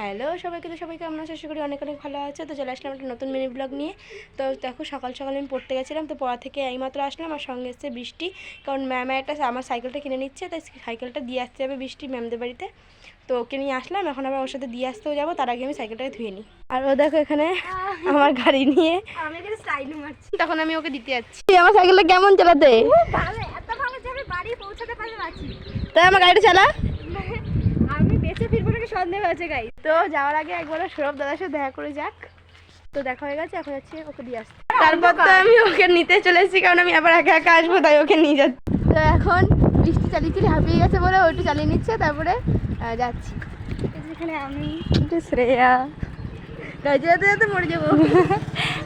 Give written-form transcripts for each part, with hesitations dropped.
Hello সবাইকে, সবাইকে আমরা আশা করি অনেক অনেক ভালো আছে। তো চলে আসলাম একটা নতুন মিনি ব্লগ নিয়ে। তো দেখো সকাল সকাল আমি পড়তে গেছিলাম, তো পড়া থেকে এইমাত্র আসলাম। আর সঙ্গে এসছে বৃষ্টি, কারণ ম্যাম একটা আমার সাইকেলটা কিনে নিচ্ছে, তাই সাইকেলটা দিয়ে আসতে যাবে বৃষ্টি ম্যামদের বাড়িতে। তো ওকে নিয়ে আসলাম, এখন আবার ওর সাথে দিয়ে আসতেও যাবো, তার আগে আমি সাইকেলটাকে ধুয়ে নিই। আর ও দেখো এখানে আমার গাড়ি নিয়ে আমি এখানে স্টাইল মারছি, তখন আমি ওকে দিতে যাচ্ছি। আমার সাইকেলটা কেমন চালাতে? ভালো, এত ভালো যে আমি বাড়ি পৌঁছাতে পারছি। তাই আমার গাড়িটা চালা, আমি বেঁচে ফিরবো নাকি সন্দেহ হয়েছে গাই। তো যাওয়ার আগে একবার সৌরভ দাদার সাথে দেখা করে যাক। তো দেখা হয়ে গেছে, এখন যাচ্ছি ওকে দিয়ে আসতে। তারপর তো আমি ওকে নিতে চলে এসেছি, কারণ আমি আবার একা একা আসবো, তাই ওকে নিয়ে যাচ্ছি। তো এখন বৃষ্টি চালিয়ে হাঁপিয়ে গেছে বলে ওইটু চালিয়ে নিচ্ছে, তারপরে যাচ্ছি। যেখানে আমি শ্রেয়া যেতে যেতে মরে যাবো।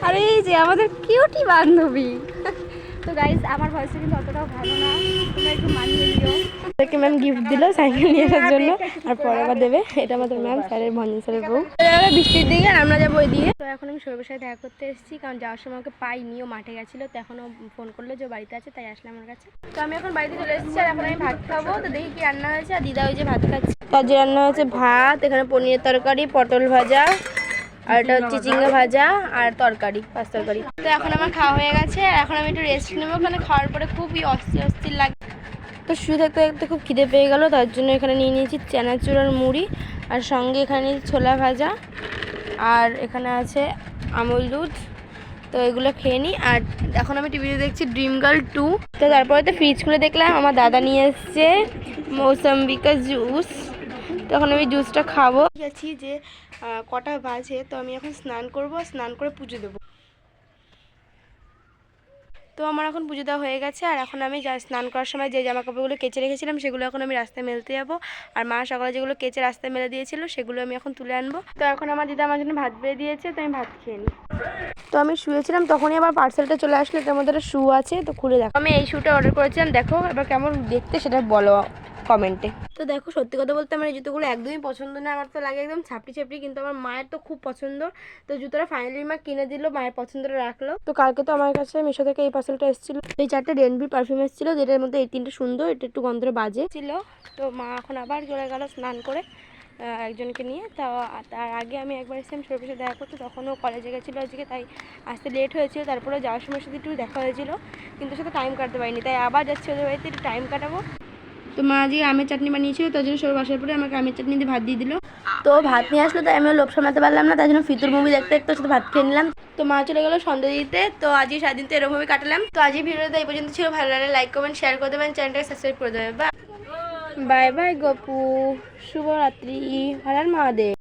আর এই যে আমাদের কিউটি বান্ধবী। তো গাইস, আমার ভয়েসটা কিন্তু অতটাও ভালো না, তোমরা একটু মানিয়ে নিও। তাকে ম্যাম গিফট দিল সাইকেল নিয়ে আসার জন্য, আর পরে আবার দেবে। এটা আমাদের ম্যাম স্যারের ভঞ্জন স্যারের বউ। বৃষ্টির দিকে আর আমরা যাবো ওই দিকে। তো এখন আমি সৌরভের সাথে দেখা করতে এসেছি, কারণ যাওয়ার সময় ওকে পাইনি, ও মাঠে গেছিলো। তো এখনও ফোন করলো যে বাড়িতে আছে, তাই আসলে আমার কাছে। তো আমি এখন বাড়িতে চলে এসেছি, আর এখন আমি ভাত খাবো। তো দেখি কি রান্না হয়েছে। আর দিদা ওই যে ভাত খাচ্ছে। তার যে রান্না হয়েছে ভাত, এখানে পনিরের তরকারি, পটল ভাজা, আর এটা হচ্ছে চিংড়ি ভাজা আর তরকারি, পাঁচ তরকারি। তো এখন আমার খাওয়া হয়ে গেছে, আর এখন আমি একটু রেস্ট নেবো, কারণ খাওয়ার পরে খুবই অস্থির অস্থির লাগে। তো শুয়ে থাকতে থাকতে খুব খিদে পেয়ে গেলো, তার জন্য এখানে নিয়ে নিয়েছি চানাচুর আর মুড়ি, আর সঙ্গে এখানে নিয়েছি ছোলা ভাজা, আর এখানে আছে আমুল দুধ। তো এগুলো খেয়ে নিই। আর এখন আমি টিভিতে দেখছি ড্রিম গার্ল 2। তো তারপরে তো ফ্রিজ খুলে দেখলাম আমার দাদা নিয়ে এসছে মৌসম্বিকা জুস। তখন আমি জুসটা খাবো। গেছি যে কটা বাজে, তো আমি এখন স্নান করব, স্নান করে পুজো দেবো। তো আমার এখন পুজো দেওয়া হয়ে গেছে, আর এখন আমি স্নান করার সময় যে জামা কাপড়গুলো কেচে রেখেছিলাম সেগুলো এখন আমি রাস্তায় মেলতে যাবো। আর মা সকালে যেগুলো কেচে রাস্তায় মেলে দিয়েছিল সেগুলো আমি এখন তুলে আনবো। তো এখন আমার দিদা আমার জন্য ভাত বেড়ে দিয়েছে, তো আমি ভাত খেয়ে নিই। তো আমি শুয়েছিলাম, তখনই আবার পার্সেলটা চলে আসলো। এটার মধ্যে একটা শু আছে, তো খুলে দেখো। আমি এই শুটা অর্ডার করেছিলাম, দেখো এবার কেমন দেখতে সেটা বলো কমেন্টে। তো দেখো সত্যি কথা বলতে আমার এই জুতোগুলো একদমই পছন্দ না, আমার তো লাগে একদম ছাপড়ি ছাপড়ি, কিন্তু আমার মায়ের তো খুব পছন্দ। তো জুতোটা ফাইনালি মা কিনে দিল, মায়ের পছন্দটা রাখলো। তো কালকে তো আমার কাছে মিশো থেকে এই পার্সেলটা এসেছিলো, এই 4টে রেনবি পারফিউম এসেছিলো, যেটার মধ্যে এই 3টে সুন্দর, এটা একটু গন্ধটা বাজে ছিল। তো মা এখন আবার চলে গেল স্নান করে একজনকে নিয়ে। তার আগে আমি একবার এসেছিলাম সৌরভের সাথে দেখা করতে, তখনও কলেজে গেছিলো আজকে, তাই আসতে লেট হয়েছিল। তারপরে যাওয়ার সময় সাথে একটু দেখা হয়েছিল, কিন্তু সাথে টাইম কাটতে পারিনি, তাই আবার যাচ্ছি ওদের বাড়িতে, একটু টাইম কাটাবো। তো মা আজকে আমের চাটনি বানিয়েছিল, তার জন্য সৌরভ আসার পরে আমাকে আমের চাটনি দিয়ে ভাত দিয়ে দিল। তো ভাত নিয়ে আসলো, তাই আমিও লোভ সামলাতে পারলাম না, তার জন্য ফিতুর মুভি দেখতে দেখতে সাথে ভাত খেয়ে নিলাম। তো মা চলে গেলো সন্ধ্যা দিতে। তো আজকে সারাদিন তো এরকমভাবে কাটালাম। তো আজকে ভিডিওটা এই পর্যন্ত ছিল। ভালো লাগলে লাইক কমেন্ট শেয়ার করে দেবেন, চ্যানেলটাকে সাবস্ক্রাইব করে দেবেন। বাই বাই গপু, শুভরাত্রি, হর হর মহাদেব।